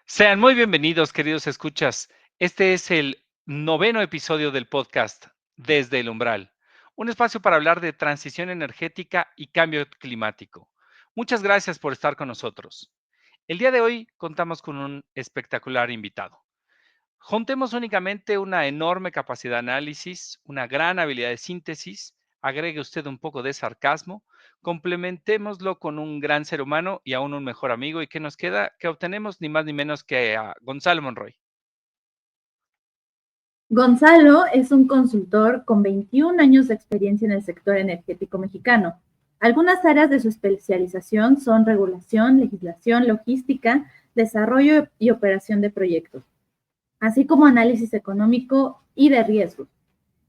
Sean muy bienvenidos, queridos escuchas. Este es el noveno episodio del podcast Desde el Umbral, un espacio para hablar de transición energética y cambio climático. Muchas gracias por estar con nosotros. El día de hoy contamos con un espectacular invitado. Juntemos únicamente una enorme capacidad de análisis, una gran habilidad de síntesis, agregue usted un poco de sarcasmo, complementémoslo con un gran ser humano y aún un mejor amigo. ¿Y qué nos queda? Que obtenemos ni más ni menos que a Gonzalo Monroy. Gonzalo es un consultor con 21 años de experiencia en el sector energético mexicano. Algunas áreas de su especialización son regulación, legislación, logística, desarrollo y operación de proyectos, así como análisis económico y de riesgos.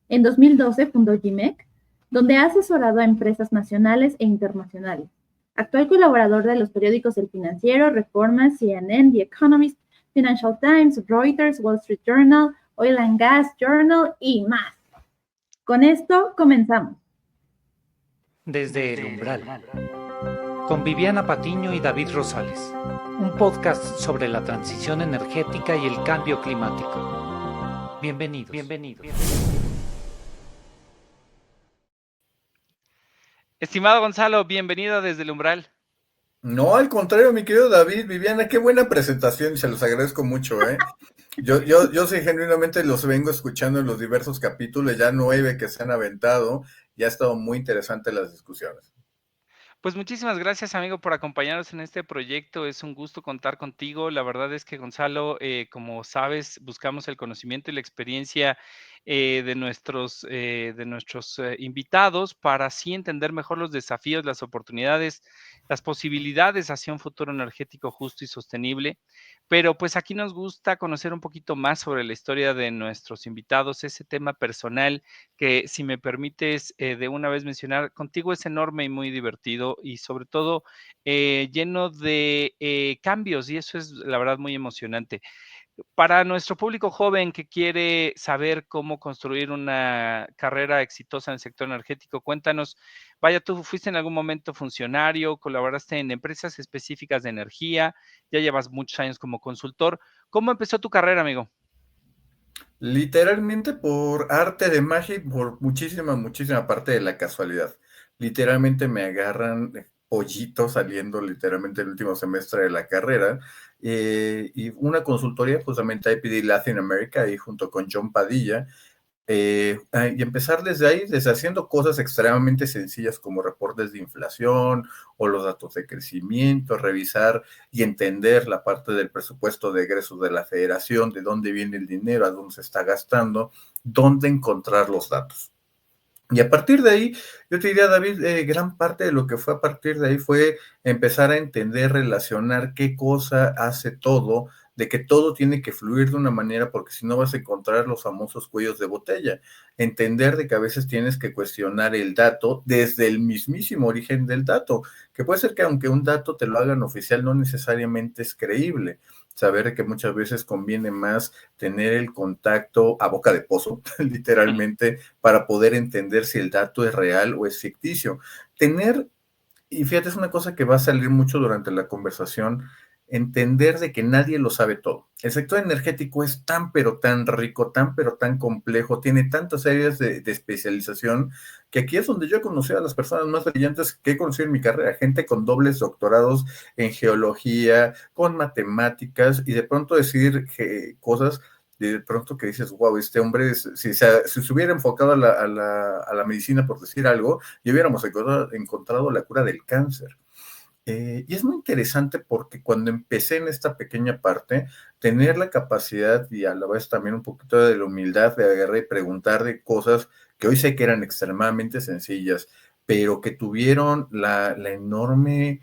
En 2012 fundó GIMEC, donde ha asesorado a empresas nacionales e internacionales. Actual colaborador de los periódicos El Financiero, Reforma, CNN, The Economist, Financial Times, Reuters, Wall Street Journal, Oil and Gas Journal y más. Con esto comenzamos. Desde el Umbral, con Viviana Patiño y David Rosales, un podcast sobre la transición energética y el cambio climático. Bienvenidos. Estimado Gonzalo, bienvenido desde el Umbral. No, al contrario, mi querido David, Viviana, qué buena presentación y se los agradezco mucho, ¿eh? Yo sí genuinamente los vengo escuchando en los diversos capítulos, ya 9 que se han aventado, y ha estado muy interesante las discusiones. Pues muchísimas gracias, amigo, por acompañarnos en este proyecto. Es un gusto contar contigo. La verdad es que, Gonzalo, como sabes, buscamos el conocimiento y la experiencia de nuestros invitados para así entender mejor los desafíos, las oportunidades, las posibilidades hacia un futuro energético justo y sostenible. Pero pues aquí nos gusta conocer un poquito más sobre la historia de nuestros invitados, ese tema personal que, si me permites de una vez mencionar, contigo es enorme y muy divertido y sobre todo lleno de cambios, y eso es la verdad muy emocionante. Para nuestro público joven que quiere saber cómo construir una carrera exitosa en el sector energético, cuéntanos, vaya, tú fuiste en algún momento funcionario, colaboraste en empresas específicas de energía, ya llevas muchos años como consultor. ¿Cómo empezó tu carrera, amigo? Literalmente por arte de magia y por muchísima parte de la casualidad. Literalmente me agarran pollito saliendo literalmente el último semestre de la carrera, y una consultoría justamente IPD Latin America ahí junto con John Padilla. Y empezar desde ahí, desde haciendo cosas extremadamente sencillas como reportes de inflación o los datos de crecimiento, revisar y entender la parte del presupuesto de egresos de la federación, de dónde viene el dinero, a dónde se está gastando, dónde encontrar los datos. Y a partir de ahí, yo te diría, David, gran parte de lo que fue a partir de ahí fue empezar a entender, relacionar qué cosa hace todo, de que todo tiene que fluir de una manera, porque si no vas a encontrar los famosos cuellos de botella. Entender de que a veces tienes que cuestionar el dato desde el mismísimo origen del dato, que puede ser que aunque un dato te lo hagan oficial, no necesariamente es creíble. Saber que muchas veces conviene más tener el contacto a boca de pozo, literalmente, para poder entender si el dato es real o es ficticio. Tener, y fíjate, es una cosa que va a salir mucho durante la conversación, entender de que nadie lo sabe todo. El sector energético es tan pero tan rico, tan pero tan complejo, tiene tantas áreas de especialización, que aquí es donde yo he conocido a las personas más brillantes que he conocido en mi carrera, gente con dobles doctorados en geología, con matemáticas, y de pronto decir cosas de pronto que dices, wow, este hombre, si se hubiera enfocado a la medicina, por decir algo, y hubiéramos encontrado la cura del cáncer. Y es muy interesante porque cuando empecé en esta pequeña parte, tener la capacidad y a la vez también un poquito de la humildad de agarrar y preguntar de cosas que hoy sé que eran extremadamente sencillas, pero que tuvieron la enorme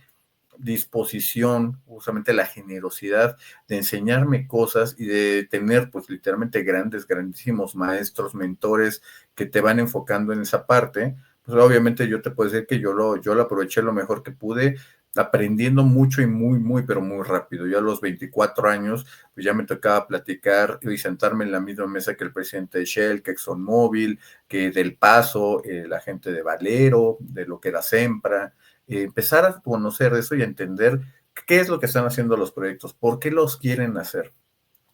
disposición, justamente la generosidad de enseñarme cosas y de tener pues literalmente grandísimos maestros, mentores que te van enfocando en esa parte. Pues obviamente yo te puedo decir que yo lo aproveché lo mejor que pude, aprendiendo mucho y pero muy rápido. Yo a los 24 años, pues ya me tocaba platicar y sentarme en la misma mesa que el presidente de Shell, que ExxonMobil, que Del Paso, la gente de Valero, de lo que era Sempra, empezar a conocer eso y a entender ¿Qué es lo que están haciendo los proyectos? ¿Por qué los quieren hacer?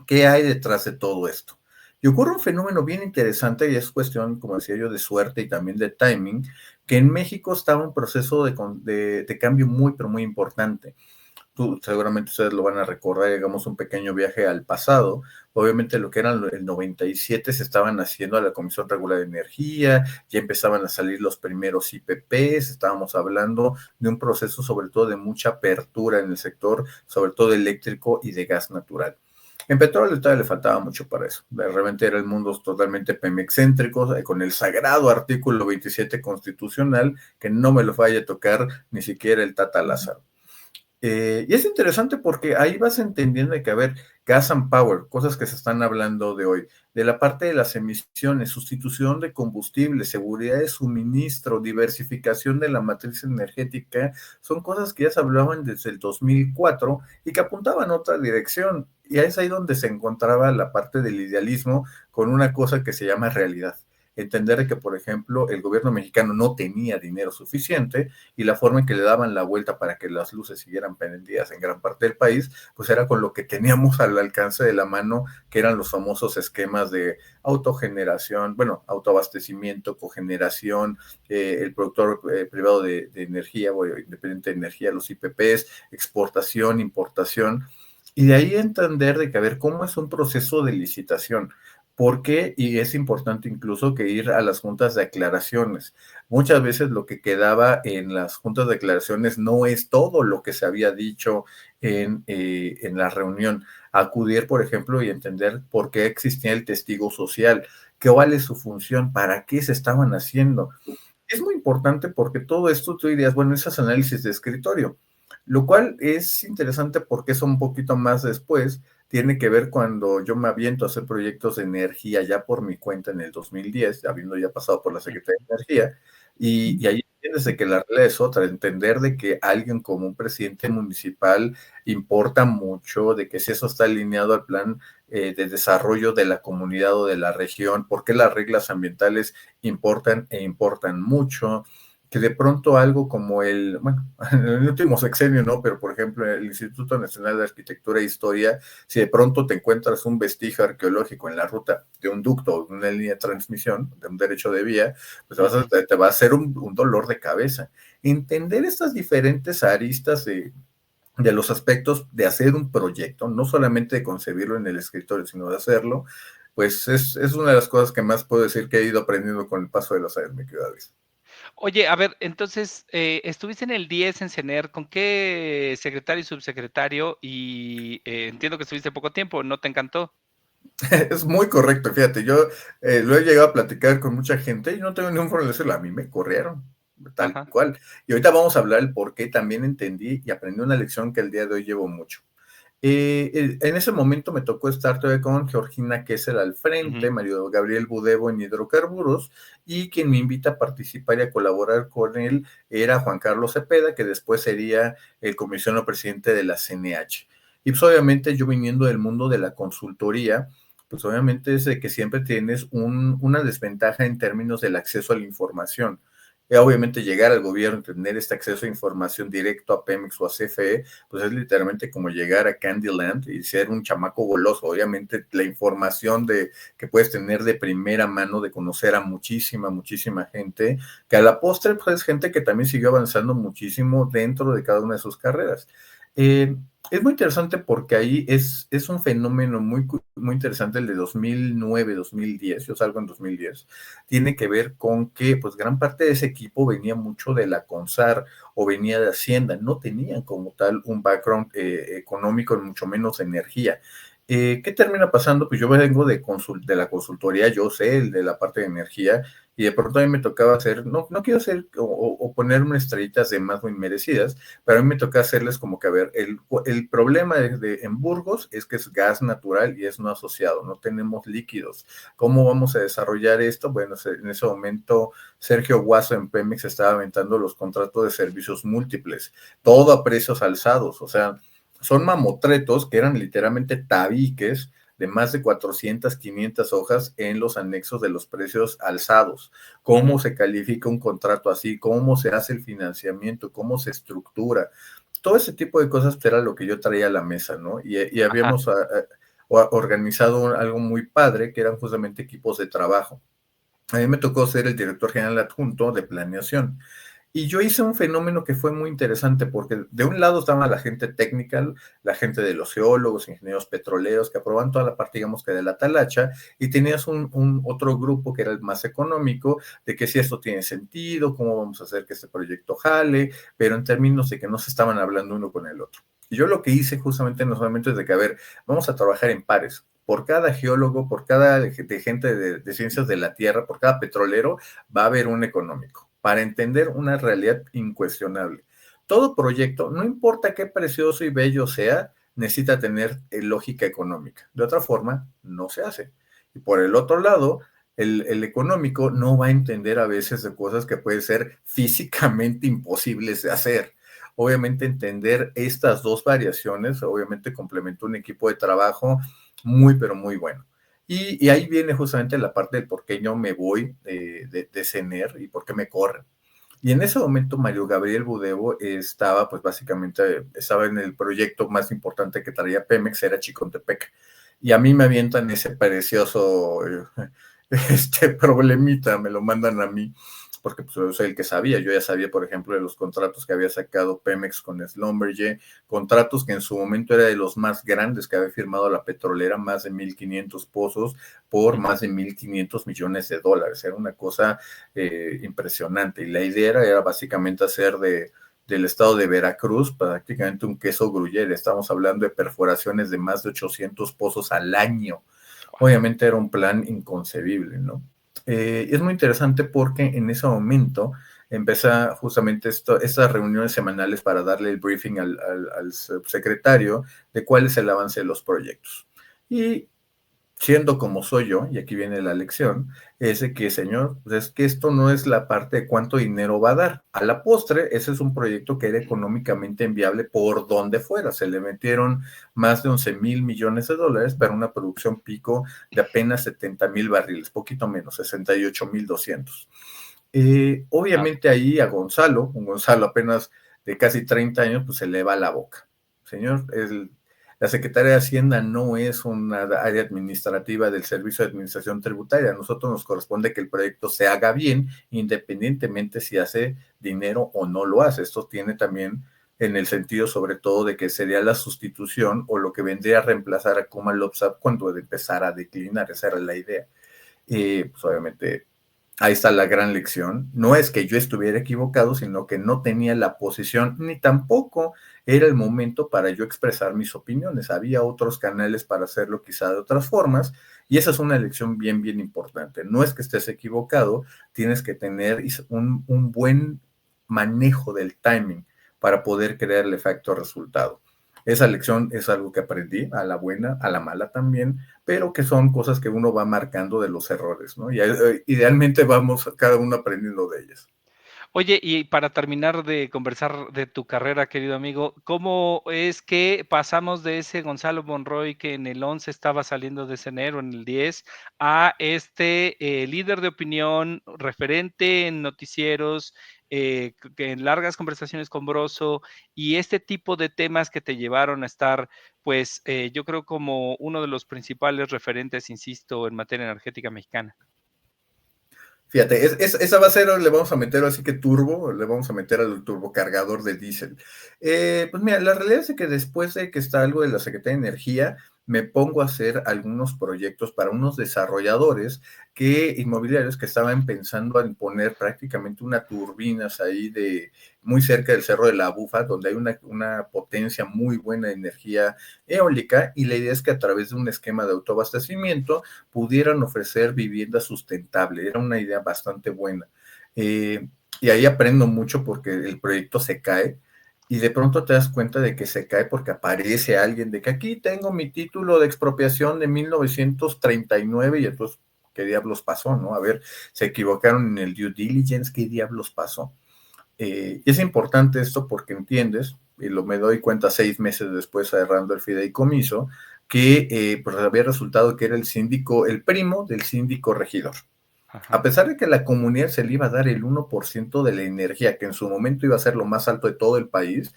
¿Qué hay detrás de todo esto? Y ocurre un fenómeno bien interesante y es cuestión, como decía yo, de suerte y también de timing, que en México estaba un proceso de cambio muy, pero muy importante. Seguramente ustedes lo van a recordar, digamos, un pequeño viaje al pasado. Obviamente lo que era el 97 se estaban haciendo a la Comisión Regular de Energía, ya empezaban a salir los primeros IPPs, estábamos hablando de un proceso sobre todo de mucha apertura en el sector, sobre todo eléctrico y de gas natural. En petróleo todavía le faltaba mucho para eso. De repente era el mundo totalmente pemexcéntrico, con el sagrado artículo 27 constitucional, que no me lo vaya a tocar ni siquiera el Tata Lázaro. Y es interesante porque ahí vas entendiendo de que, a ver, gas and power, cosas que se están hablando de hoy, de la parte de las emisiones, sustitución de combustible, seguridad de suministro, diversificación de la matriz energética, son cosas que ya se hablaban desde el 2004 y que apuntaban a otra dirección. Y es ahí donde se encontraba la parte del idealismo con una cosa que se llama realidad. Entender que, por ejemplo, el gobierno mexicano no tenía dinero suficiente y la forma en que le daban la vuelta para que las luces siguieran prendidas en gran parte del país, pues era con lo que teníamos al alcance de la mano, que eran los famosos esquemas de autogeneración, bueno, autoabastecimiento, cogeneración, el productor privado de energía o independiente de energía, los IPPs, exportación, importación, y de ahí entender de que, a ver, cómo es un proceso de licitación. ¿Por qué? Y es importante incluso que ir a las juntas de aclaraciones. Muchas veces lo que quedaba en las juntas de aclaraciones no es todo lo que se había dicho en la reunión. Acudir, por ejemplo, y entender por qué existía el testigo social, cuál es su función, para qué se estaban haciendo. Es muy importante porque todo esto tú dirías, bueno, esas análisis de escritorio, lo cual es interesante porque es un poquito más después, tiene que ver cuando yo me aviento a hacer proyectos de energía ya por mi cuenta en el 2010, habiendo ya pasado por la Secretaría de Energía, y ahí entiendes de que la regla es otra, entender de que alguien como un presidente municipal importa mucho, de que si eso está alineado al plan de desarrollo de la comunidad o de la región, porque las reglas ambientales importan e importan mucho, que de pronto algo como bueno, en el último sexenio no, pero por ejemplo el Instituto Nacional de Arquitectura e Historia, si de pronto te encuentras un vestigio arqueológico en la ruta de un ducto, de una línea de transmisión, de un derecho de vía, pues te va a hacer un dolor de cabeza. Entender estas diferentes aristas de los aspectos de hacer un proyecto, no solamente de concebirlo en el escritorio, sino de hacerlo, pues es una de las cosas que más puedo decir que he ido aprendiendo con el paso de los años, mi querida Luis. Oye, a ver, entonces, estuviste en el 10 en CENER, ¿con qué secretario y subsecretario? Y entiendo que estuviste poco tiempo, ¿no te encantó? Es muy correcto, fíjate, yo lo he llegado a platicar con mucha gente y no tengo ningún problema de decirlo, a mí me corrieron, tal Ajá. cual. Y ahorita vamos a hablar el por qué también entendí y aprendí una lección que el día de hoy llevo mucho. En ese momento me tocó estar todavía con Georgina Kessel al frente, Ujú. Mario Gabriel Budebo en hidrocarburos, y quien me invita a participar y a colaborar con él era Juan Carlos Cepeda, que después sería el comisionado presidente de la CNH. Y pues obviamente yo viniendo del mundo de la consultoría, pues obviamente es de que siempre tienes una desventaja en términos del acceso a la información. Obviamente llegar al gobierno, tener este acceso a información directo a Pemex o a CFE, pues es literalmente como llegar a Candyland y ser un chamaco goloso. Obviamente la información que puedes tener de primera mano, de conocer a muchísima gente, que a la postre pues es gente que también siguió avanzando muchísimo dentro de cada una de sus carreras. Es muy interesante porque ahí es un fenómeno muy interesante el de 2009, 2010, yo salgo en 2010, tiene que ver con que pues gran parte de ese equipo venía mucho de la CONSAR o venía de Hacienda, no tenían como tal un background económico y mucho menos energía. ¿Qué termina pasando? Pues yo vengo de la consultoría, yo sé, el de la parte de energía, y de pronto a mí me tocaba hacer, no quiero hacer o ponerme estrellitas de más muy merecidas, pero a mí me toca hacerles como que, a ver, el problema en Burgos es que es gas natural y es no asociado, no tenemos líquidos. ¿Cómo vamos a desarrollar esto? Bueno, en ese momento Sergio Guaso en Pemex estaba aventando los contratos de servicios múltiples, todo a precios alzados, o sea, son mamotretos que eran literalmente tabiques de más de 400, 500 hojas en los anexos de los precios alzados. ¿Cómo se califica un contrato así? ¿Cómo se hace el financiamiento? ¿Cómo se estructura? Todo ese tipo de cosas era lo que yo traía a la mesa, ¿no? Y habíamos organizado algo muy padre, que eran justamente equipos de trabajo. A mí me tocó ser el director general adjunto de planeación. Y yo hice un fenómeno que fue muy interesante, porque de un lado estaba la gente técnica, la gente de los geólogos, ingenieros petroleros, que aprobaban toda la parte, digamos, que de la talacha, y tenías un otro grupo que era el más económico, de que si esto tiene sentido, cómo vamos a hacer que este proyecto jale, pero en términos de que no se estaban hablando uno con el otro. Y yo lo que hice justamente en los momentos de que, a ver, vamos a trabajar en pares. Por cada geólogo, por cada gente de ciencias de la tierra, por cada petrolero, va a haber un económico, para entender una realidad incuestionable. Todo proyecto, no importa qué precioso y bello sea, necesita tener lógica económica. De otra forma, no se hace. Y por el otro lado, el económico no va a entender a veces de cosas que pueden ser físicamente imposibles de hacer. Obviamente entender estas dos variaciones, obviamente complementa un equipo de trabajo muy, pero muy bueno. Y ahí viene justamente la parte del por qué yo me voy de CENER y por qué me corren. Y en ese momento Mario Gabriel Budevo estaba, pues básicamente, estaba en el proyecto más importante que traía Pemex, era Chicontepec. Y a mí me avientan ese precioso problemita, me lo mandan a mí, porque pues, yo soy el que sabía. Yo ya sabía, por ejemplo, de los contratos que había sacado Pemex con Schlumberger, contratos que en su momento era de los más grandes que había firmado la petrolera, más de 1,500 pozos por más de 1,500 millones de dólares. Era una cosa impresionante. Y la idea era básicamente hacer del estado de Veracruz prácticamente un queso gruyere. Estamos hablando de perforaciones de más de 800 pozos al año. Obviamente era un plan inconcebible, ¿no? Es muy interesante porque en ese momento empieza justamente estas reuniones semanales para darle el briefing al subsecretario de cuál es el avance de los proyectos. Y siendo como soy yo, y aquí viene la lección, es de que, señor, pues es que esto no es la parte de cuánto dinero va a dar. A la postre, ese es un proyecto que era económicamente inviable por donde fuera. Se le metieron más de 11,000 millones de dólares para una producción pico de apenas 70,000 barriles, poquito menos, 68,200. Obviamente ahí a Gonzalo, un Gonzalo apenas de casi 30 años, pues se le va la boca. Señor, la Secretaría de Hacienda no es una área administrativa del Servicio de Administración Tributaria. A nosotros nos corresponde que el proyecto se haga bien, independientemente si hace dinero o no lo hace. Esto tiene también en el sentido sobre todo de que sería la sustitución o lo que vendría a reemplazar a Comalopsap cuando empezara a declinar. Esa era la idea. Pues obviamente ahí está la gran lección. No es que yo estuviera equivocado, sino que no tenía la posición, ni tampoco era el momento para yo expresar mis opiniones. Había otros canales para hacerlo quizá de otras formas, y esa es una lección bien, bien importante. No es que estés equivocado, tienes que tener un buen manejo del timing para poder crear el efecto resultado. Esa lección es algo que aprendí, a la buena, a la mala también, pero que son cosas que uno va marcando de los errores, ¿no? Y idealmente vamos cada uno aprendiendo de ellas. Oye, y para terminar de conversar de tu carrera, querido amigo, ¿cómo es que pasamos de ese Gonzalo Monroy que en el 11 estaba saliendo de CENER o en el 10 a este líder de opinión, referente en noticieros, en largas conversaciones con Broso y este tipo de temas que te llevaron a estar, pues yo creo como uno de los principales referentes, insisto, en materia energética mexicana? Fíjate, esa va a ser, le vamos a meter así que turbo, le vamos a meter al turbocargador de diésel. Pues mira, la realidad es que después de que está algo de la Secretaría de Energía, me pongo a hacer algunos proyectos para unos desarrolladores inmobiliarios que estaban pensando en poner prácticamente unas turbinas ahí muy cerca del Cerro de la Bufa, donde hay una potencia muy buena de energía eólica, y la idea es que a través de un esquema de autoabastecimiento pudieran ofrecer vivienda sustentable. Era una idea bastante buena. Y ahí aprendo mucho porque el proyecto se cae y de pronto te das cuenta de que se cae porque aparece alguien de que aquí tengo mi título de expropiación de 1939 y entonces, ¿qué diablos pasó, no? A ver, se equivocaron en el due diligence, ¿qué diablos pasó? Y es importante esto porque entiendes, y me doy cuenta 6 meses después cerrando el fideicomiso, que pues había resultado que era el síndico, el primo del síndico regidor. Ajá. A pesar de que la comunidad se le iba a dar el 1% de la energía, que en su momento iba a ser lo más alto de todo el país,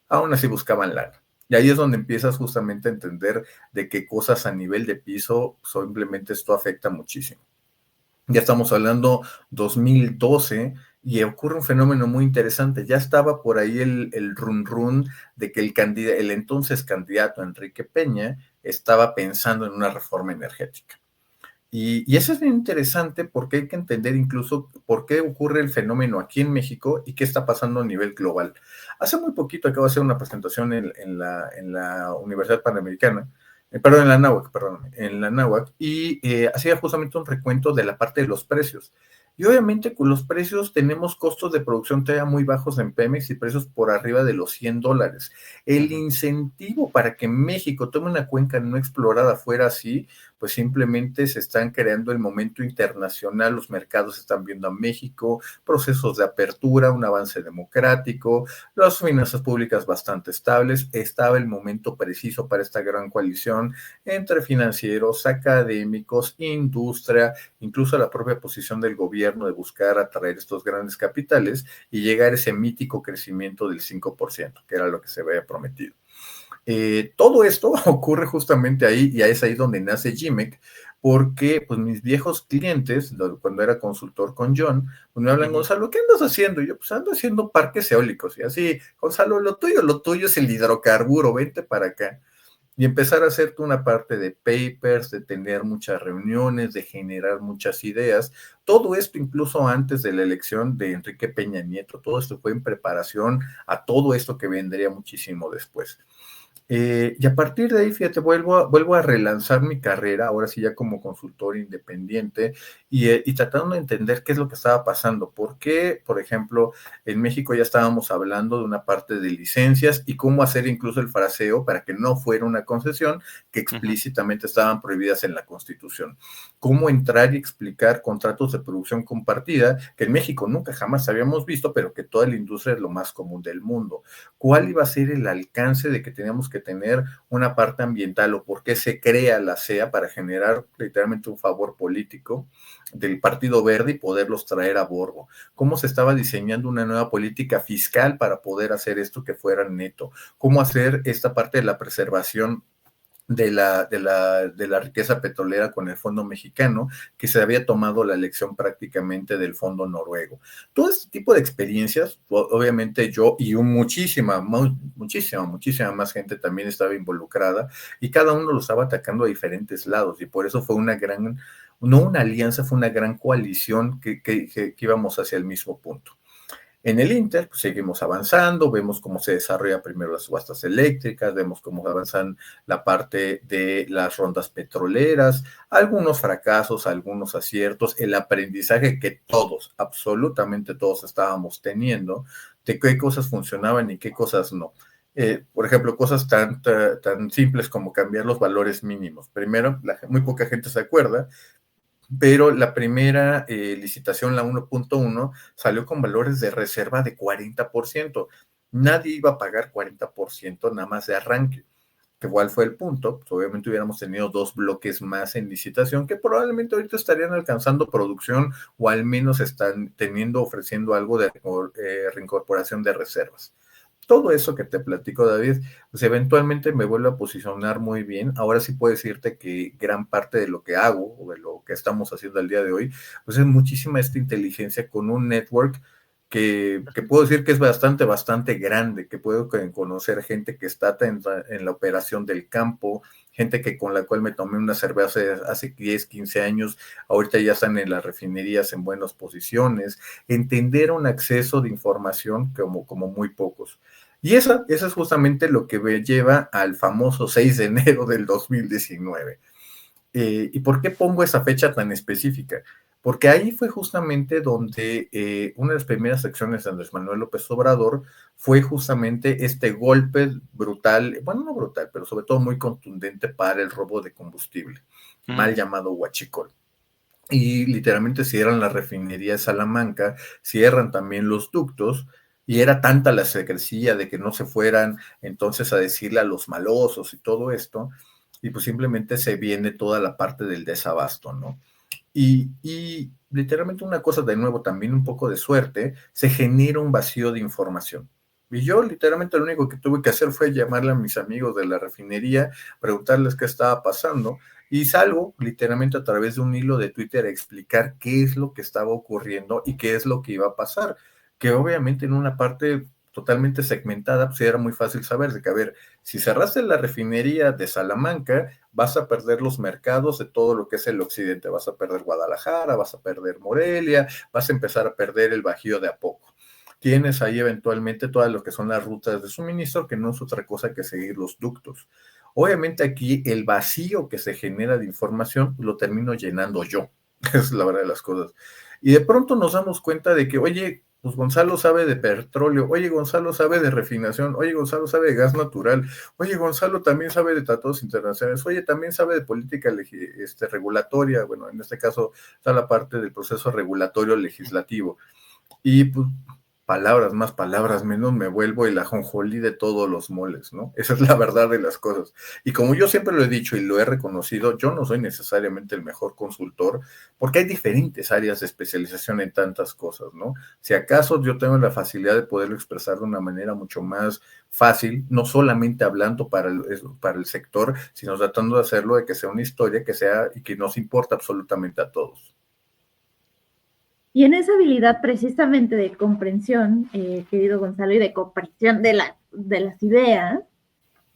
aún así buscaban lana. Y ahí es donde empiezas justamente a entender de qué cosas a nivel de piso, simplemente esto afecta muchísimo. Ya estamos hablando 2012 y ocurre un fenómeno muy interesante. Ya estaba por ahí el run run de que el entonces candidato Enrique Peña estaba pensando en una reforma energética. Y eso es bien interesante porque hay que entender incluso por qué ocurre el fenómeno aquí en México y qué está pasando a nivel global. Hace muy poquito acabo de hacer una presentación en la Universidad Panamericana, perdón, en la Náhuac, y hacía justamente un recuento de la parte de los precios. Y obviamente con los precios tenemos costos de producción todavía muy bajos en Pemex y precios por arriba de los $100. El incentivo para que México tome una cuenca no explorada fuera así, pues simplemente se están creando el momento internacional, los mercados están viendo a México, procesos de apertura, un avance democrático, las finanzas públicas bastante estables, estaba el momento preciso para esta gran coalición entre financieros, académicos, industria, incluso la propia posición del gobierno de buscar atraer estos grandes capitales y llegar a ese mítico crecimiento del 5%, que era lo que se había prometido. Todo esto ocurre justamente ahí y es ahí donde nace GMEC, porque pues mis viejos clientes, cuando era consultor con John, pues me hablan, Gonzalo, ¿qué andas haciendo? Y yo, pues ando haciendo parques eólicos y así, Gonzalo, lo tuyo es el hidrocarburo, vente para acá. Y empezar a hacerte una parte de papers, de tener muchas reuniones, de generar muchas ideas. Todo esto incluso antes de la elección de Enrique Peña Nieto, todo esto fue en preparación a todo esto que vendría muchísimo después. Y a partir de ahí, fíjate, vuelvo a relanzar mi carrera, ahora sí ya como consultor independiente, y tratando de entender qué es lo que estaba pasando. ¿Por qué, por ejemplo, en México ya estábamos hablando de una parte de licencias y cómo hacer incluso el fraseo para que no fuera una concesión que explícitamente estaban prohibidas en la Constitución? ¿Cómo entrar y explicar contratos de producción compartida que en México nunca jamás habíamos visto, pero que toda la industria es lo más común del mundo? ¿Cuál iba a ser el alcance de que teníamos que tener una parte ambiental o por qué se crea la CEA para generar literalmente un favor político del Partido Verde y poderlos traer a bordo? ¿Cómo se estaba diseñando una nueva política fiscal para poder hacer esto que fuera neto? ¿Cómo hacer esta parte de la preservación de la riqueza petrolera con el fondo mexicano, que se había tomado la lección prácticamente del fondo noruego? Todo este tipo de experiencias, obviamente yo y muchísima más gente también estaba involucrada y cada uno lo estaba atacando a diferentes lados y por eso fue no una alianza, fue una gran coalición que íbamos hacia el mismo punto. En el Inter, pues, seguimos avanzando, vemos cómo se desarrolla primero las subastas eléctricas, vemos cómo avanzan la parte de las rondas petroleras, algunos fracasos, algunos aciertos, el aprendizaje que todos, absolutamente todos estábamos teniendo, de qué cosas funcionaban y qué cosas no. Por ejemplo, cosas tan simples como cambiar los valores mínimos. Primero, muy poca gente se acuerda, pero la primera licitación, la 1.1, salió con valores de reserva de 40%. Nadie iba a pagar 40% nada más de arranque. ¿Cuál fue el punto? Pues obviamente hubiéramos tenido 2 bloques más en licitación que probablemente ahorita estarían alcanzando producción o al menos están ofreciendo algo de reincorporación de reservas. Todo eso que te platico, David, pues eventualmente me vuelve a posicionar muy bien. Ahora sí puedo decirte que gran parte de lo que hago o de lo que estamos haciendo al día de hoy, pues es muchísima esta inteligencia con un network que puedo decir que es bastante grande, que puedo conocer gente que está en la operación del campo, gente con la cual me tomé una cerveza hace 10, 15 años, ahorita ya están en las refinerías en buenas posiciones, entender un acceso de información como muy pocos. Y eso es justamente lo que me lleva al famoso 6 de enero del 2019. ¿Y por qué pongo esa fecha tan específica? Porque ahí fue justamente donde una de las primeras acciones de Andrés Manuel López Obrador fue justamente este golpe brutal, bueno, no brutal, pero sobre todo muy contundente para el robo de combustible, mal llamado huachicol. Y literalmente cierran la refinería de Salamanca, cierran también los ductos, y era tanta la secrecía de que no se fueran entonces a decirle a los malosos y todo esto, y pues simplemente se viene toda la parte del desabasto, ¿no? Y literalmente una cosa, de nuevo, también un poco de suerte, se genera un vacío de información. Y yo literalmente lo único que tuve que hacer fue llamarle a mis amigos de la refinería, preguntarles qué estaba pasando y salgo literalmente a través de un hilo de Twitter a explicar qué es lo que estaba ocurriendo y qué es lo que iba a pasar, que obviamente en una parte totalmente segmentada, pues era muy fácil saber de que, a ver, si cerraste la refinería de Salamanca, vas a perder los mercados de todo lo que es el occidente, vas a perder Guadalajara, vas a perder Morelia, vas a empezar a perder el Bajío de a poco. Tienes ahí eventualmente todas lo que son las rutas de suministro, que no es otra cosa que seguir los ductos. Obviamente aquí el vacío que se genera de información lo termino llenando yo, es la verdad de las cosas. Y de pronto nos damos cuenta de que, oye, pues Gonzalo sabe de petróleo, oye, Gonzalo sabe de refinación, oye, Gonzalo sabe de gas natural, oye, Gonzalo también sabe de tratados internacionales, oye, también sabe de política regulatoria, bueno, en este caso está la parte del proceso regulatorio legislativo. Y pues palabras menos, me vuelvo el ajonjolí de todos los moles, ¿no? Esa es la verdad de las cosas. Y como yo siempre lo he dicho y lo he reconocido, yo no soy necesariamente el mejor consultor, porque hay diferentes áreas de especialización en tantas cosas, ¿no? Si acaso yo tengo la facilidad de poderlo expresar de una manera mucho más fácil, no solamente hablando para el sector, sino tratando de hacerlo de que sea una historia que sea y que nos importa absolutamente a todos. Y en esa habilidad precisamente de comprensión, querido Gonzalo, y de comprensión de las ideas,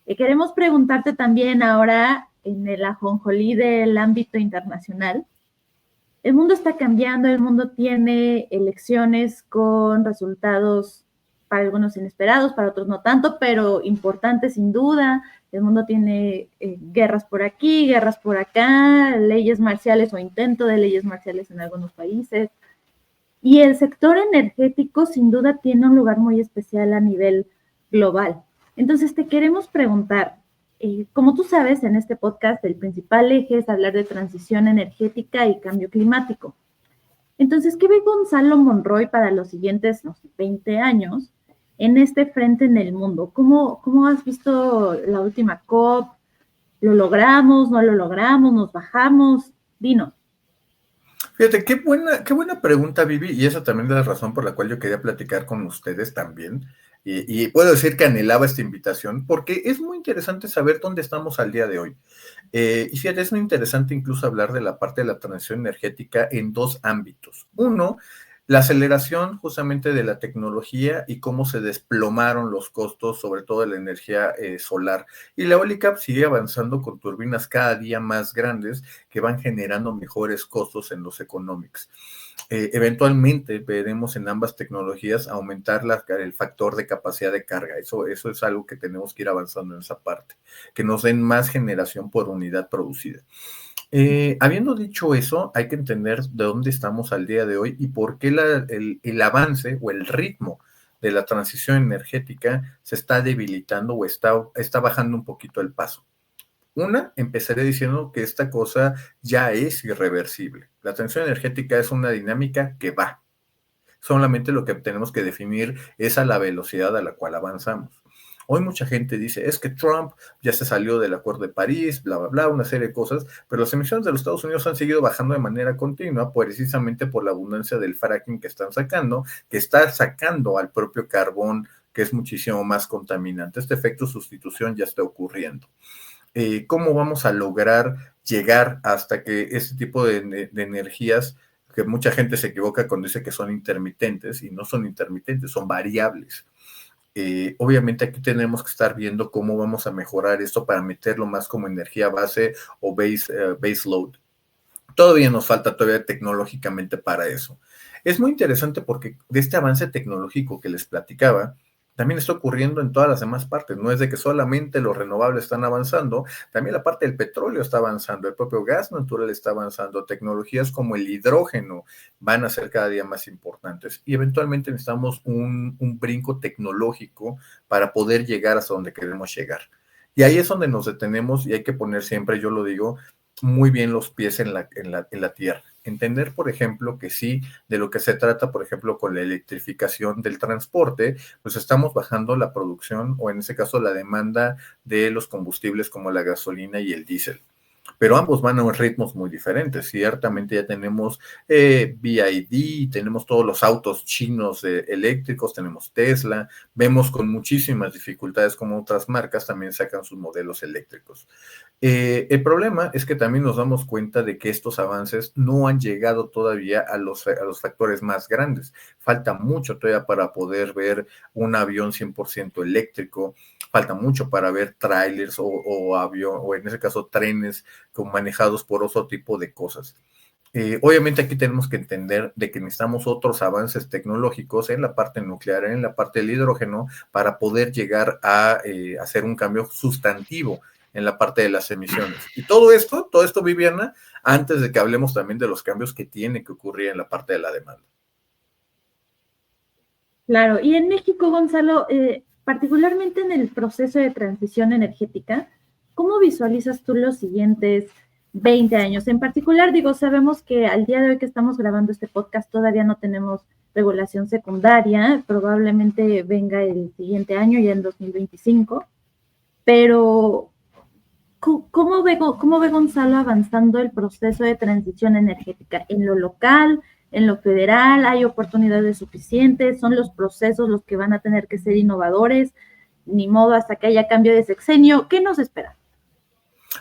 queremos preguntarte también ahora en el ajonjolí del ámbito internacional. El mundo está cambiando, el mundo tiene elecciones con resultados para algunos inesperados, para otros no tanto, pero importantes sin duda. El mundo tiene guerras por aquí, guerras por acá, leyes marciales o intento de leyes marciales en algunos países. Y el sector energético sin duda tiene un lugar muy especial a nivel global. Entonces te queremos preguntar, como tú sabes, en este podcast el principal eje es hablar de transición energética y cambio climático. Entonces, ¿qué ve Gonzalo Monroy para los siguientes 20 años en este frente en el mundo? ¿Cómo has visto la última COP? ¿Lo logramos? ¿No lo logramos? ¿Nos bajamos? Dinos. Fíjate, qué buena pregunta, Vivi, y esa también es la razón por la cual yo quería platicar con ustedes también. Y puedo decir que anhelaba esta invitación, porque es muy interesante saber dónde estamos al día de hoy. Y fíjate, es muy interesante incluso hablar de la parte de la transición energética en dos ámbitos. Uno, la aceleración justamente de la tecnología y cómo se desplomaron los costos, sobre todo de la energía solar. Y la eólica sigue avanzando con turbinas cada día más grandes que van generando mejores costos en los economics. Eventualmente veremos en ambas tecnologías aumentar el factor de capacidad de carga. Eso es algo que tenemos que ir avanzando en esa parte, que nos den más generación por unidad producida. Habiendo dicho eso, hay que entender de dónde estamos al día de hoy y por qué el avance o el ritmo de la transición energética se está debilitando o está bajando un poquito el paso. Empezaré diciendo que esta cosa ya es irreversible. La transición energética es una dinámica que va. Solamente lo que tenemos que definir es a la velocidad a la cual avanzamos. Hoy mucha gente dice, es que Trump ya se salió del Acuerdo de París, bla, bla, bla, una serie de cosas, pero las emisiones de los Estados Unidos han seguido bajando de manera continua, precisamente por la abundancia del fracking que están sacando, que está sacando al propio carbón, que es muchísimo más contaminante. Este efecto sustitución ya está ocurriendo. ¿Cómo vamos a lograr llegar hasta que este tipo de energías, que mucha gente se equivoca cuando dice que son intermitentes, y no son intermitentes, son variables? Obviamente aquí tenemos que estar viendo cómo vamos a mejorar esto para meterlo más como energía base o base load. Todavía nos falta tecnológicamente para eso. Es muy interesante porque de este avance tecnológico que les platicaba, también está ocurriendo en todas las demás partes. No es de que solamente los renovables están avanzando, también la parte del petróleo está avanzando, el propio gas natural está avanzando, tecnologías como el hidrógeno van a ser cada día más importantes y eventualmente necesitamos un brinco tecnológico para poder llegar hasta donde queremos llegar. Y ahí es donde nos detenemos y hay que poner siempre, yo lo digo, muy bien los pies en la tierra. Entender, por ejemplo, que sí, de lo que se trata, por ejemplo, con la electrificación del transporte, pues estamos bajando la producción o en ese caso la demanda de los combustibles como la gasolina y el diésel. pero ambos van a ritmos muy diferentes. Ciertamente ya tenemos BYD, tenemos todos los autos chinos eléctricos, tenemos Tesla, vemos con muchísimas dificultades como otras marcas también sacan sus modelos eléctricos. El problema es que también nos damos cuenta de que estos avances no han llegado todavía a los factores más grandes. Falta mucho todavía para poder ver un avión 100% eléctrico, falta mucho para ver trailers o avión, o en ese caso trenes manejados por otro tipo de cosas. Obviamente aquí tenemos que entender de que necesitamos otros avances tecnológicos en la parte nuclear, en la parte del hidrógeno, para poder llegar a hacer un cambio sustantivo en la parte de las emisiones. Y todo esto, Viviana, antes de que hablemos también de los cambios que tienen que ocurrir en la parte de la demanda. Claro, y en México, Gonzalo, particularmente en el proceso de transición energética, ¿cómo visualizas tú los siguientes 20 años? En particular, digo, sabemos que al día de hoy que estamos grabando este podcast todavía no tenemos regulación secundaria, probablemente venga el siguiente año, ya en 2025, pero ¿cómo ve Gonzalo avanzando el proceso de transición energética en lo local, en lo federal? ¿Hay oportunidades suficientes? ¿Son los procesos los que van a tener que ser innovadores? Ni modo hasta que haya cambio de sexenio. ¿Qué nos espera?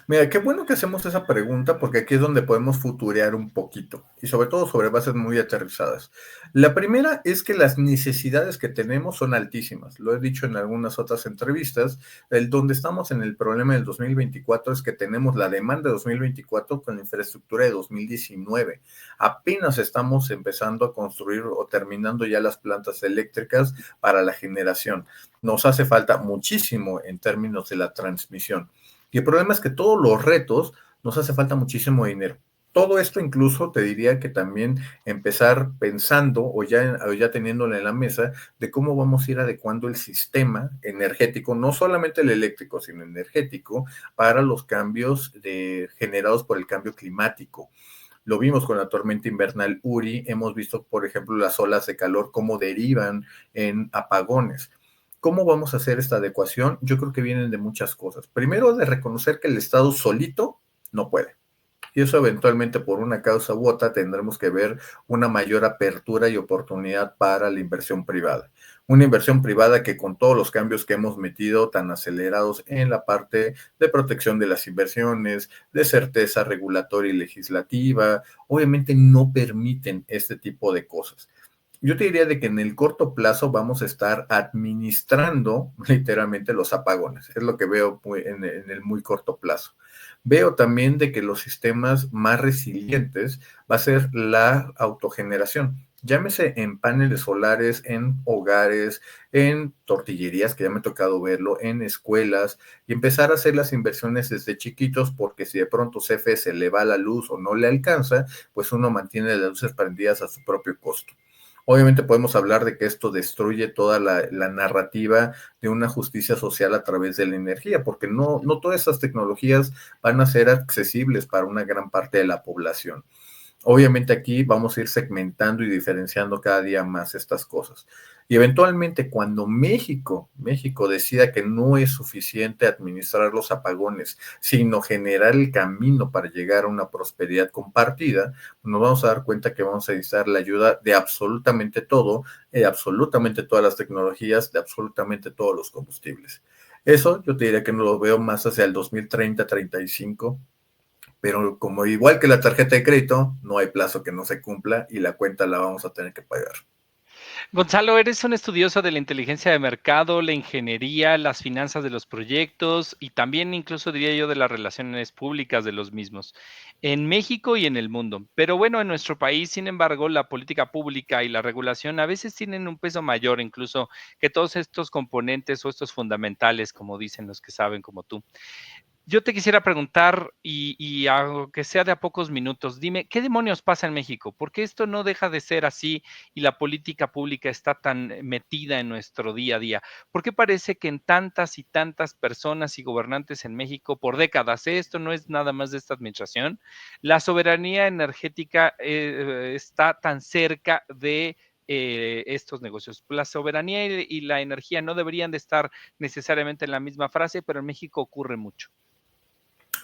Mira, qué bueno que hacemos esa pregunta porque aquí es donde podemos futurear un poquito y sobre todo sobre bases muy aterrizadas. La primera es que las necesidades que tenemos son altísimas. Lo he dicho en algunas otras entrevistas. Donde estamos en el problema del 2024 es que tenemos la demanda de 2024 con la infraestructura de 2019. Apenas estamos empezando a construir o terminando ya las plantas eléctricas para la generación. Nos hace falta muchísimo en términos de la transmisión. Y el problema es que todos los retos nos hace falta muchísimo dinero. Todo esto incluso te diría que también empezar pensando o ya teniéndolo en la mesa de cómo vamos a ir adecuando el sistema energético, no solamente el eléctrico, sino energético, para los cambios generados por el cambio climático. Lo vimos con la tormenta invernal Uri, hemos visto, por ejemplo, las olas de calor, cómo derivan en apagones. ¿Cómo vamos a hacer esta adecuación? Yo creo que vienen de muchas cosas. Primero, de reconocer que el Estado solito no puede. Y eso eventualmente por una causa u otra tendremos que ver una mayor apertura y oportunidad para la inversión privada. Una inversión privada que con todos los cambios que hemos metido tan acelerados en la parte de protección de las inversiones, de certeza regulatoria y legislativa, obviamente no permiten este tipo de cosas. Yo te diría de que en el corto plazo vamos a estar administrando literalmente los apagones. Es lo que veo en el muy corto plazo. Veo también de que los sistemas más resilientes va a ser la autogeneración. Llámese en paneles solares, en hogares, en tortillerías, que ya me ha tocado verlo, en escuelas, y empezar a hacer las inversiones desde chiquitos, porque si de pronto CFE se le va la luz o no le alcanza, pues uno mantiene las luces prendidas a su propio costo. Obviamente podemos hablar de que esto destruye toda la narrativa de una justicia social a través de la energía, porque no todas estas tecnologías van a ser accesibles para una gran parte de la población. Obviamente aquí vamos a ir segmentando y diferenciando cada día más estas cosas. Y eventualmente cuando México decida que no es suficiente administrar los apagones, sino generar el camino para llegar a una prosperidad compartida, nos vamos a dar cuenta que vamos a necesitar la ayuda de absolutamente todo, absolutamente todas las tecnologías, de absolutamente todos los combustibles. Eso yo te diría que no lo veo más hacia el 2030-35, pero como igual que la tarjeta de crédito, no hay plazo que no se cumpla y la cuenta la vamos a tener que pagar. Gonzalo, eres un estudioso de la inteligencia de mercado, la ingeniería, las finanzas de los proyectos y también incluso diría yo de las relaciones públicas de los mismos en México y en el mundo. Pero bueno, en nuestro país, sin embargo, la política pública y la regulación a veces tienen un peso mayor incluso que todos estos componentes o estos fundamentales, como dicen los que saben como tú. Yo te quisiera preguntar, aunque sea de a pocos minutos, dime, ¿qué demonios pasa en México? ¿Por qué esto no deja de ser así y la política pública está tan metida en nuestro día a día? ¿Por qué parece que en tantas y tantas personas y gobernantes en México por décadas, esto no es nada más de esta administración, la soberanía energética está tan cerca de estos negocios? La soberanía y la energía no deberían de estar necesariamente en la misma frase, pero en México ocurre mucho.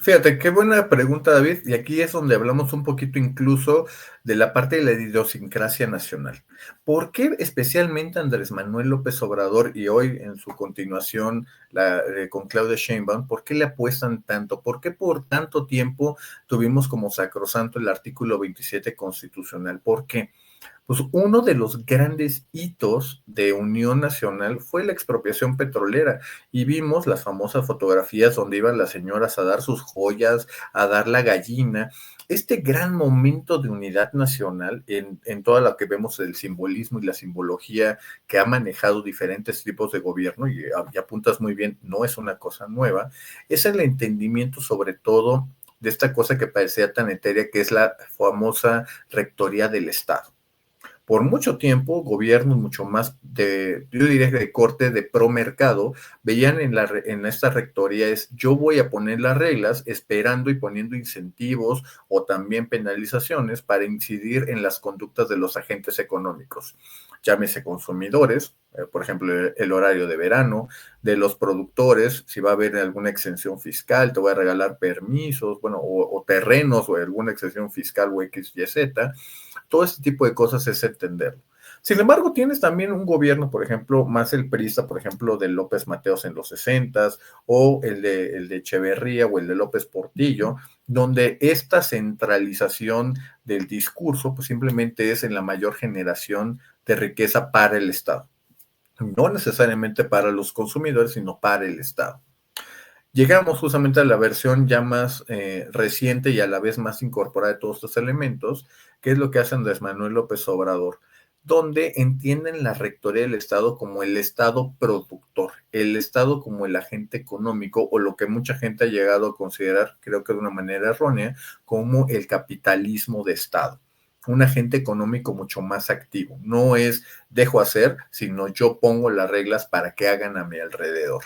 Fíjate, qué buena pregunta, David, y aquí es donde hablamos un poquito incluso de la parte de la idiosincrasia nacional. ¿Por qué especialmente Andrés Manuel López Obrador y hoy en su continuación con Claudia Sheinbaum, por qué le apuestan tanto? ¿Por qué por tanto tiempo tuvimos como sacrosanto el artículo 27 constitucional? ¿Por qué? Pues uno de los grandes hitos de Unión Nacional fue la expropiación petrolera y vimos las famosas fotografías donde iban las señoras a dar sus joyas, a dar la gallina. Este gran momento de unidad nacional en toda lo que vemos el simbolismo y la simbología que ha manejado diferentes tipos de gobierno, y apuntas muy bien, no es una cosa nueva, es el entendimiento sobre todo de esta cosa que parecía tan etérea, que es la famosa rectoría del Estado. Por mucho tiempo, gobiernos mucho más yo diría que de corte de pro mercado, veían en esta rectoría es, yo voy a poner las reglas esperando y poniendo incentivos o también penalizaciones para incidir en las conductas de los agentes económicos. Llámese consumidores, por ejemplo, el horario de verano, de los productores, si va a haber alguna exención fiscal, te voy a regalar permisos, bueno, o terrenos o alguna exención fiscal o X, Y, Z. Todo este tipo de cosas es entenderlo. Sin embargo, tienes también un gobierno, por ejemplo, más el priista, por ejemplo, de López Mateos en los 60s, o el de Echeverría o el de López Portillo, donde esta centralización del discurso, pues simplemente es en la mayor generación de riqueza para el Estado. No necesariamente para los consumidores, sino para el Estado. Llegamos justamente a la versión ya más reciente y a la vez más incorporada de todos estos elementos, que es lo que hace Andrés Manuel López Obrador, donde entienden la rectoría del Estado como el Estado productor, el Estado como el agente económico, o lo que mucha gente ha llegado a considerar, creo que de una manera errónea, como el capitalismo de Estado. Un agente económico mucho más activo. No es dejo hacer, sino yo pongo las reglas para que hagan a mi alrededor.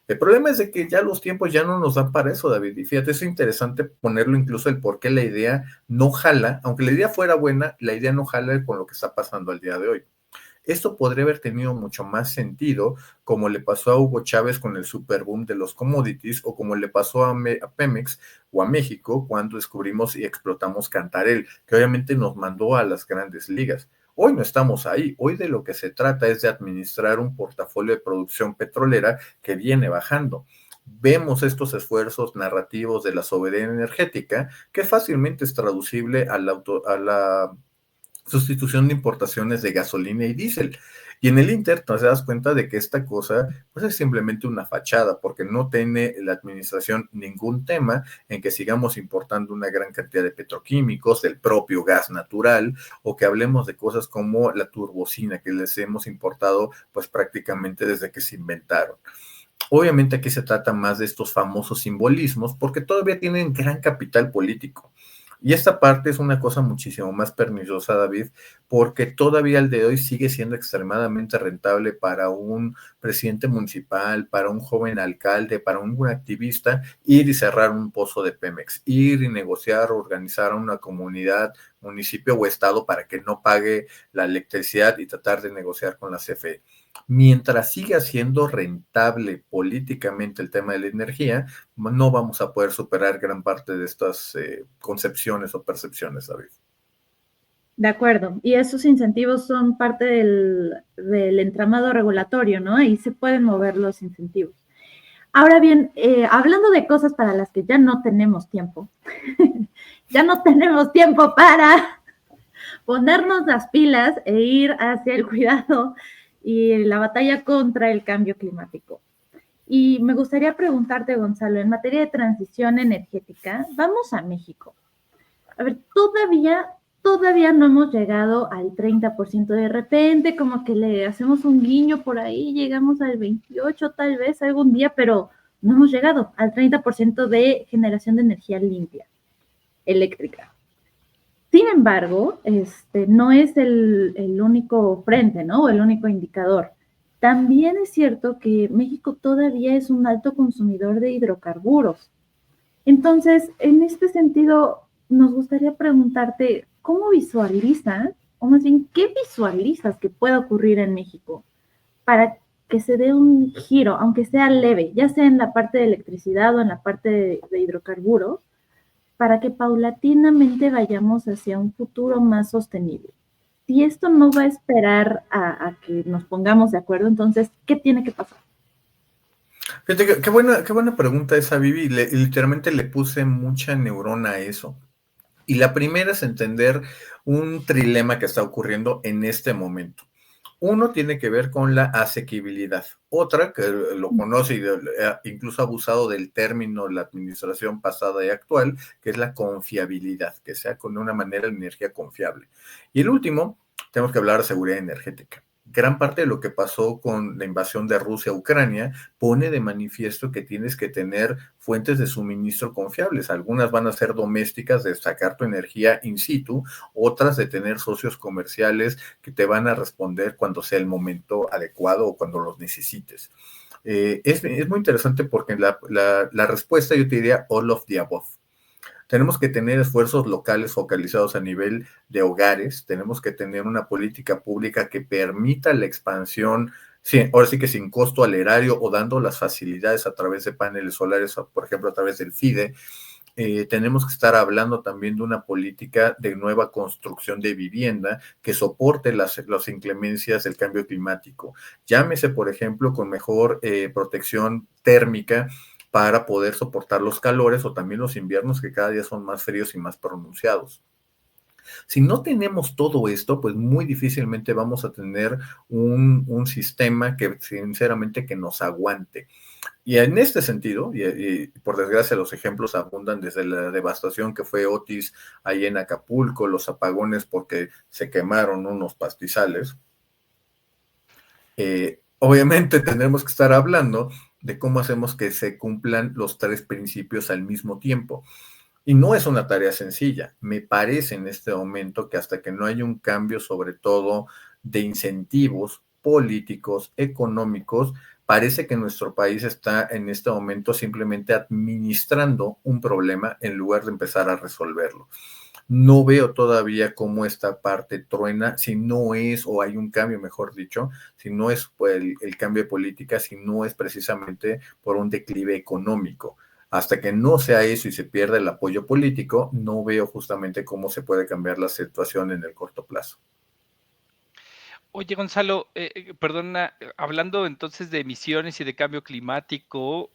El problema es de que ya los tiempos ya no nos dan para eso, David. Y fíjate, es interesante ponerlo incluso el por qué la idea no jala, aunque la idea fuera buena, la idea no jala con lo que está pasando al día de hoy. Esto podría haber tenido mucho más sentido, como le pasó a Hugo Chávez con el superboom de los commodities, o como le pasó a Pemex o a México cuando descubrimos y explotamos Cantarell, que obviamente nos mandó a las grandes ligas. Hoy no estamos ahí, hoy de lo que se trata es de administrar un portafolio de producción petrolera que viene bajando. Vemos estos esfuerzos narrativos de la soberanía energética que fácilmente es traducible a la sustitución de importaciones de gasolina y diésel. Y en el Inter te das cuenta de que esta cosa pues es simplemente una fachada, porque no tiene la administración ningún tema en que sigamos importando una gran cantidad de petroquímicos, del propio gas natural, o que hablemos de cosas como la turbocina que les hemos importado pues prácticamente desde que se inventaron. Obviamente aquí se trata más de estos famosos simbolismos porque todavía tienen gran capital político. Y esta parte es una cosa muchísimo más perniciosa, David, porque todavía al de hoy sigue siendo extremadamente rentable para un presidente municipal, para un joven alcalde, para un activista, ir y cerrar un pozo de Pemex, ir y negociar, organizar a una comunidad, municipio o estado para que no pague la electricidad y tratar de negociar con la CFE. Mientras siga siendo rentable políticamente el tema de la energía, no vamos a poder superar gran parte de estas concepciones o percepciones, David. De acuerdo, y esos incentivos son parte del entramado regulatorio, ¿no? Ahí se pueden mover los incentivos. Ahora bien, hablando de cosas para las que ya no tenemos tiempo, ya no tenemos tiempo para ponernos las pilas e ir hacia el cuidado y la batalla contra el cambio climático. Y me gustaría preguntarte, Gonzalo, en materia de transición energética, vamos a México. A ver, todavía no hemos llegado al 30%, de repente como que le hacemos un guiño por ahí, llegamos al 28% tal vez algún día, pero no hemos llegado al 30% de generación de energía limpia, eléctrica. Sin embargo, no es el único frente, ¿no? O el único indicador. También es cierto que México todavía es un alto consumidor de hidrocarburos. Entonces, en este sentido, nos gustaría preguntarte, ¿cómo visualizas, o más bien, qué visualizas que pueda ocurrir en México para que se dé un giro, aunque sea leve, ya sea en la parte de electricidad o en la parte de hidrocarburos, para que paulatinamente vayamos hacia un futuro más sostenible. Si esto no va a esperar a que nos pongamos de acuerdo, entonces, ¿qué tiene que pasar? Fíjate, qué buena pregunta esa, Vivi. Literalmente le puse mucha neurona a eso. Y la primera es entender un trilema que está ocurriendo en este momento. Uno tiene que ver con la asequibilidad. Otra, que lo conoce y incluso ha abusado del término la administración pasada y actual, que es la confiabilidad, que sea con una manera de energía confiable. Y el último, tenemos que hablar de seguridad energética. Gran parte de lo que pasó con la invasión de Rusia a Ucrania pone de manifiesto que tienes que tener fuentes de suministro confiables. Algunas van a ser domésticas, de sacar tu energía in situ, otras de tener socios comerciales que te van a responder cuando sea el momento adecuado o cuando los necesites. Es muy interesante porque la respuesta yo te diría all of the above. Tenemos que tener esfuerzos locales focalizados a nivel de hogares, tenemos que tener una política pública que permita la expansión, sí, ahora sí que sin costo al erario o dando las facilidades a través de paneles solares, por ejemplo, a través del FIDE. Tenemos que estar hablando también de una política de nueva construcción de vivienda que soporte las inclemencias del cambio climático. Llámese, por ejemplo, con mejor protección térmica para poder soportar los calores o también los inviernos que cada día son más fríos y más pronunciados. Si no tenemos todo esto, pues muy difícilmente vamos a tener un sistema que sinceramente que nos aguante. Y en este sentido, y por desgracia los ejemplos abundan desde la devastación que fue Otis ahí en Acapulco, los apagones porque se quemaron unos pastizales, obviamente tendremos que estar hablando de cómo hacemos que se cumplan los tres principios al mismo tiempo. Y no es una tarea sencilla. Me parece en este momento que hasta que no haya un cambio, sobre todo de incentivos políticos, económicos, parece que nuestro país está en este momento simplemente administrando un problema en lugar de empezar a resolverlo. No veo todavía cómo esta parte truena, si no es, o hay un cambio, mejor dicho, si no es por el cambio de política, si no es precisamente por un declive económico. Hasta que no sea eso y se pierda el apoyo político, no veo justamente cómo se puede cambiar la situación en el corto plazo. Oye, Gonzalo, perdona, hablando entonces de emisiones y de cambio climático,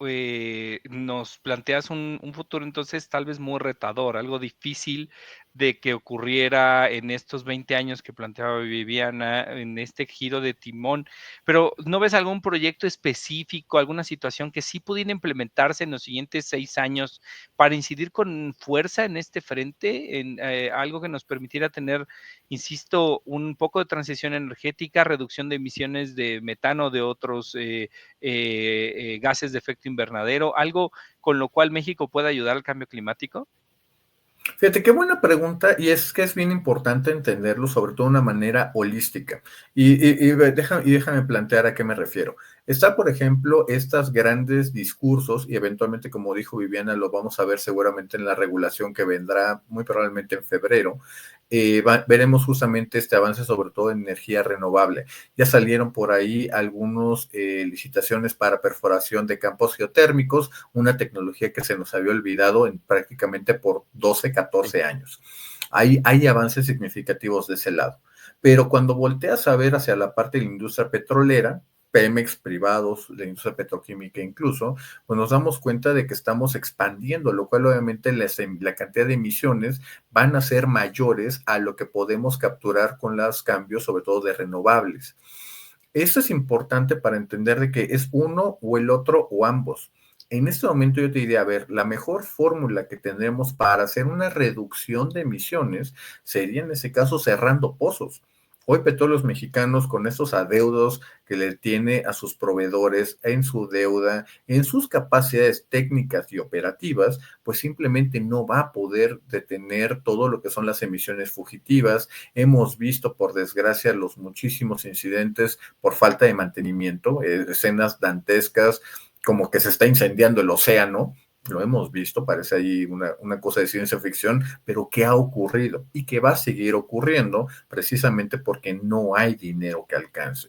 nos planteas un futuro entonces tal vez muy retador, algo difícil de que ocurriera en estos 20 años que planteaba Viviana, en este giro de timón, pero ¿no ves algún proyecto específico, alguna situación que sí pudiera implementarse en los siguientes 6 años para incidir con fuerza en este frente, en algo que nos permitiera tener, insisto, un poco de transición energética, reducción de emisiones de metano, de otros gases de efecto invernadero, algo con lo cual México pueda ayudar al cambio climático? Fíjate, qué buena pregunta, y es que es bien importante entenderlo, sobre todo de una manera holística. Déjame plantear a qué me refiero. Está, por ejemplo, estos grandes discursos, y eventualmente, como dijo Viviana, lo vamos a ver seguramente en la regulación que vendrá muy probablemente en febrero. Veremos justamente este avance, sobre todo en energía renovable. Ya salieron por ahí algunas licitaciones para perforación de campos geotérmicos, una tecnología que se nos había olvidado en prácticamente por 12, 14 años. Hay avances significativos de ese lado. Pero cuando volteas a ver hacia la parte de la industria petrolera, Pemex privados, la industria petroquímica incluso, pues nos damos cuenta de que estamos expandiendo, lo cual obviamente la cantidad de emisiones van a ser mayores a lo que podemos capturar con los cambios, sobre todo de renovables. Esto es importante para entender de que es uno o el otro o ambos. En este momento yo te diría, a ver, la mejor fórmula que tendremos para hacer una reducción de emisiones sería en ese caso cerrando pozos. Hoy Petróleos Mexicanos con estos adeudos que le tiene a sus proveedores en su deuda, en sus capacidades técnicas y operativas, pues simplemente no va a poder detener todo lo que son las emisiones fugitivas. Hemos visto, por desgracia, los muchísimos incidentes por falta de mantenimiento, escenas dantescas, como que se está incendiando el océano. Lo hemos visto, parece ahí una cosa de ciencia ficción, pero ¿qué ha ocurrido? Y que va a seguir ocurriendo precisamente porque no hay dinero que alcance.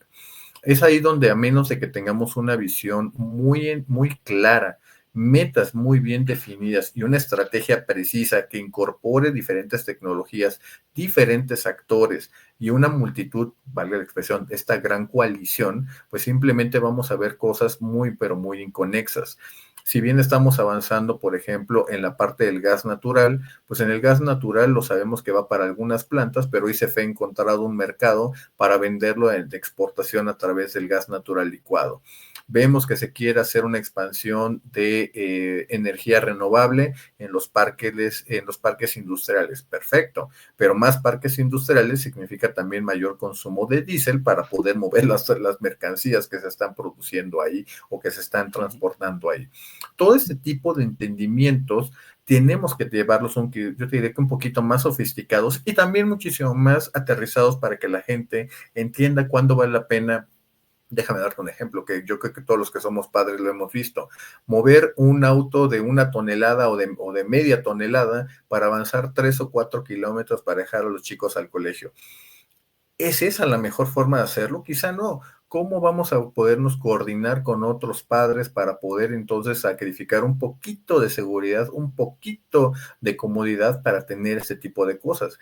Es ahí donde, a menos de que tengamos una visión muy clara, metas muy bien definidas y una estrategia precisa que incorpore diferentes tecnologías, diferentes actores y una multitud, valga la expresión, esta gran coalición, pues simplemente vamos a ver cosas muy, pero muy inconexas. Si bien estamos avanzando, por ejemplo, en la parte del gas natural, pues en el gas natural lo sabemos que va para algunas plantas, pero hoy se fue encontrado un mercado para venderlo de exportación a través del gas natural licuado. Vemos que se quiere hacer una expansión de energía renovable en los parques industriales. Perfecto, pero más parques industriales significa también mayor consumo de diésel para poder mover las mercancías que se están produciendo ahí o que se están transportando ahí. Todo este tipo de entendimientos tenemos que llevarlos, aunque yo te diré que un poquito más sofisticados y también muchísimo más aterrizados para que la gente entienda cuándo vale la pena. Déjame darte un ejemplo que yo creo que todos los que somos padres lo hemos visto. Mover un auto de 1 tonelada o de media tonelada para avanzar 3 o 4 kilómetros para dejar a los chicos al colegio. ¿Es esa la mejor forma de hacerlo? Quizá no. ¿Cómo vamos a podernos coordinar con otros padres para poder entonces sacrificar un poquito de seguridad, un poquito de comodidad para tener este tipo de cosas?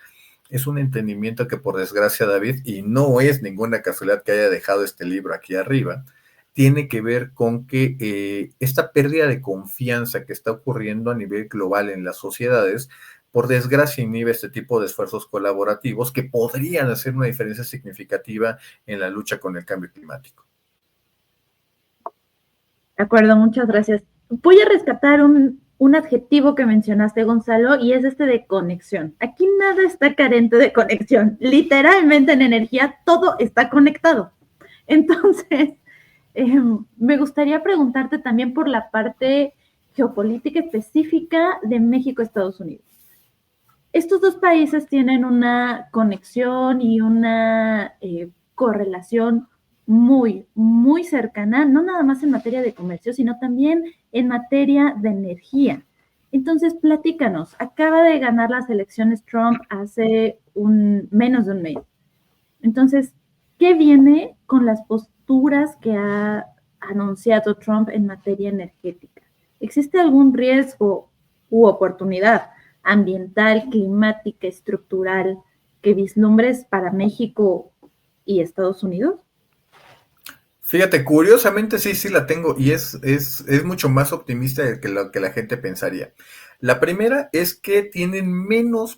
Es un entendimiento que, por desgracia, David, y no es ninguna casualidad que haya dejado este libro aquí arriba, tiene que ver con que esta pérdida de confianza que está ocurriendo a nivel global en las sociedades, por desgracia, inhibe este tipo de esfuerzos colaborativos que podrían hacer una diferencia significativa en la lucha con el cambio climático. De acuerdo, muchas gracias. Voy a rescatar un adjetivo que mencionaste, Gonzalo, y es este de conexión. Aquí nada está carente de conexión. Literalmente en energía todo está conectado. Entonces, me gustaría preguntarte también por la parte geopolítica específica de México-Estados Unidos. Estos dos países tienen una conexión y una correlación muy, muy cercana, no nada más en materia de comercio, sino también en materia de energía. Entonces, platícanos, acaba de ganar las elecciones Trump hace menos de un mes. Entonces, ¿qué viene con las posturas que ha anunciado Trump en materia energética? ¿Existe algún riesgo u oportunidad ambiental, climática, estructural que vislumbres para México y Estados Unidos? Fíjate, curiosamente sí la tengo y es mucho más optimista de que lo que la gente pensaría. La primera es que tienen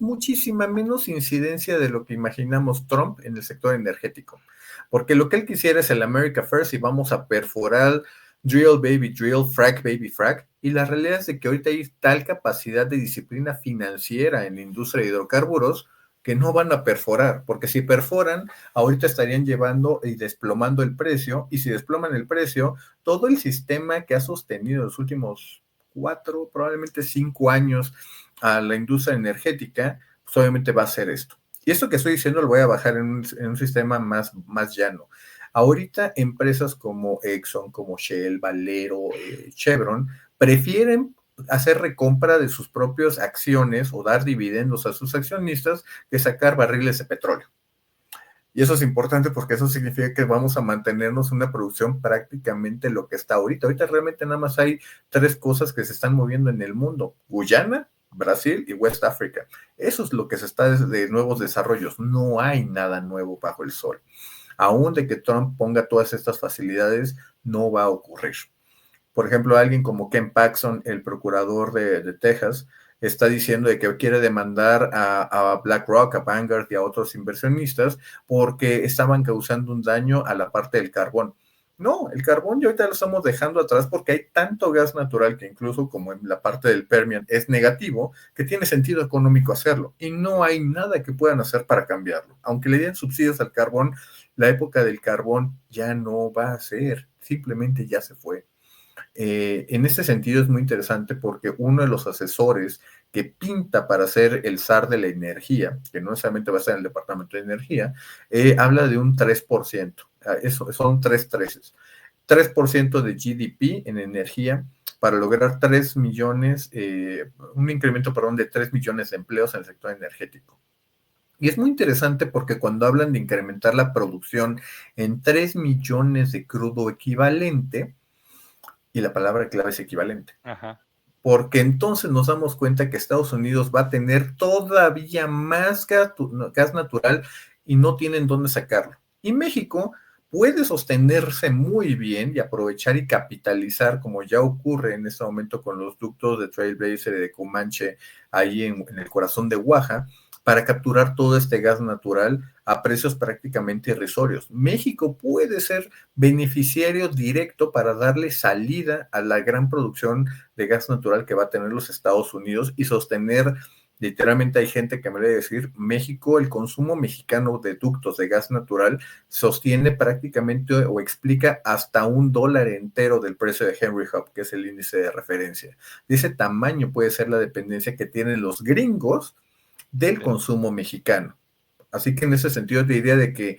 muchísima menos incidencia de lo que imaginamos Trump en el sector energético. Porque lo que él quisiera es el America First y vamos a perforar drill baby drill, frack baby frack. Y la realidad es de que ahorita hay tal capacidad de disciplina financiera en la industria de hidrocarburos que no van a perforar, porque si perforan, ahorita estarían llevando y desplomando el precio, y si desploman el precio, todo el sistema que ha sostenido los últimos 4, probablemente 5 años a la industria energética, pues obviamente va a hacer esto. Y esto que estoy diciendo lo voy a bajar en un sistema más llano. Ahorita empresas como Exxon, como Shell, Valero, Chevron, prefieren hacer recompra de sus propias acciones o dar dividendos a sus accionistas que sacar barriles de petróleo. Y eso es importante porque eso significa que vamos a mantenernos una producción prácticamente lo que está ahorita. Ahorita realmente nada más hay 3 cosas que se están moviendo en el mundo: Guyana, Brasil y West África. Eso es lo que se está de nuevos desarrollos. No hay nada nuevo bajo el sol. Aún de que Trump ponga todas estas facilidades, no va a ocurrir. Por ejemplo, alguien como Ken Paxton, el procurador de Texas, está diciendo de que quiere demandar a BlackRock, a Vanguard y a otros inversionistas porque estaban causando un daño a la parte del carbón. No, el carbón ya ahorita lo estamos dejando atrás porque hay tanto gas natural que incluso como en la parte del Permian es negativo, que tiene sentido económico hacerlo. Y no hay nada que puedan hacer para cambiarlo. Aunque le den subsidios al carbón, la época del carbón ya no va a ser, simplemente ya se fue. En este sentido es muy interesante porque uno de los asesores que pinta para ser el zar de la energía, que no necesariamente va a estar en el Departamento de Energía, habla de un 3%. Eso son 3 treces. 3% de GDP en energía para lograr 3 millones, un incremento, perdón, de 3 millones de empleos en el sector energético. Y es muy interesante porque cuando hablan de incrementar la producción en 3 millones de crudo equivalente, y la palabra clave es equivalente, Ajá. porque entonces nos damos cuenta que Estados Unidos va a tener todavía más gas natural y no tienen dónde sacarlo. Y México puede sostenerse muy bien y aprovechar y capitalizar, como ya ocurre en este momento con los ductos de Trailblazer y de Comanche, ahí en el corazón de Oaxaca, para capturar todo este gas natural a precios prácticamente irrisorios. México puede ser beneficiario directo para darle salida a la gran producción de gas natural que va a tener los Estados Unidos y sostener, literalmente hay gente que me debe decir, México, el consumo mexicano de ductos de gas natural sostiene prácticamente o explica hasta $1 entero del precio de Henry Hub, que es el índice de referencia. De ese tamaño puede ser la dependencia que tienen los gringos del consumo mexicano. Así que en ese sentido te diría de que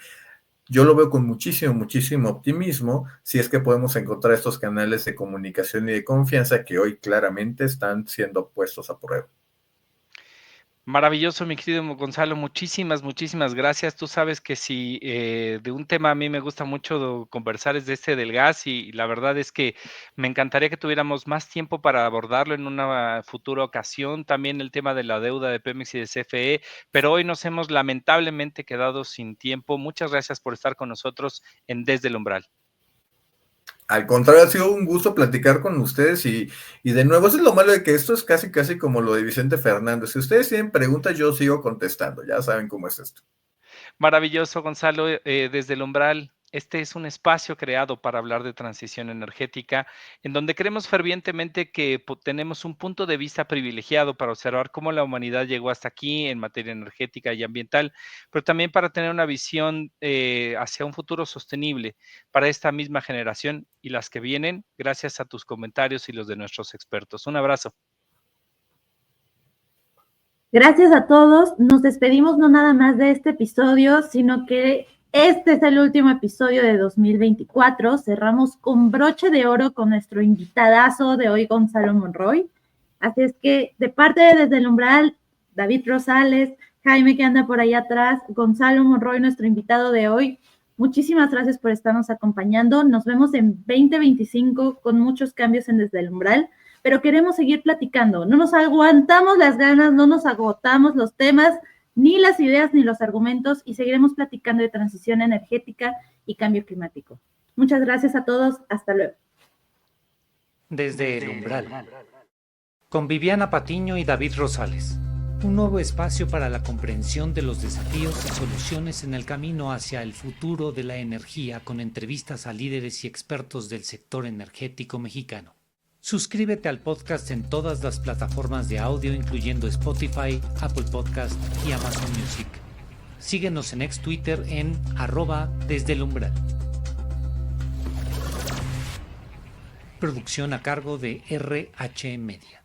yo lo veo con muchísimo, muchísimo optimismo si es que podemos encontrar estos canales de comunicación y de confianza que hoy claramente están siendo puestos a prueba. Maravilloso, mi querido Gonzalo, muchísimas, muchísimas gracias. Tú sabes que si de un tema a mí me gusta mucho conversar es de este del gas y la verdad es que me encantaría que tuviéramos más tiempo para abordarlo en una futura ocasión. También el tema de la deuda de Pemex y de CFE, pero hoy nos hemos lamentablemente quedado sin tiempo. Muchas gracias por estar con nosotros en Desde el Umbral. Al contrario, ha sido un gusto platicar con ustedes y de nuevo, eso es lo malo de que esto es casi como lo de Vicente Fernández. Si ustedes tienen preguntas, yo sigo contestando, ya saben cómo es esto. Maravilloso, Gonzalo, desde el Umbral. Este es un espacio creado para hablar de transición energética, en donde creemos fervientemente que tenemos un punto de vista privilegiado para observar cómo la humanidad llegó hasta aquí en materia energética y ambiental, pero también para tener una visión hacia un futuro sostenible para esta misma generación y las que vienen, gracias a tus comentarios y los de nuestros expertos. Un abrazo. Gracias a todos. Nos despedimos no nada más de este episodio, sino que este es el último episodio de 2024. Cerramos con broche de oro con nuestro invitadazo de hoy, Gonzalo Monroy. Así es que de parte de Desde el Umbral, David Rosales, Jaime que anda por ahí atrás, Gonzalo Monroy, nuestro invitado de hoy, muchísimas gracias por estarnos acompañando. Nos vemos en 2025 con muchos cambios en Desde el Umbral, pero queremos seguir platicando. No nos aguantamos las ganas, no nos agotamos los temas, ni las ideas, ni los argumentos, y seguiremos platicando de transición energética y cambio climático. Muchas gracias a todos. Hasta luego. Desde el Umbral. Con Viviana Patiño y David Rosales. Un nuevo espacio para la comprensión de los desafíos y soluciones en el camino hacia el futuro de la energía, con entrevistas a líderes y expertos del sector energético mexicano. Suscríbete al podcast en todas las plataformas de audio, incluyendo Spotify, Apple Podcast y Amazon Music. Síguenos en Twitter en @desdeelumbral. Producción a cargo de RH Media.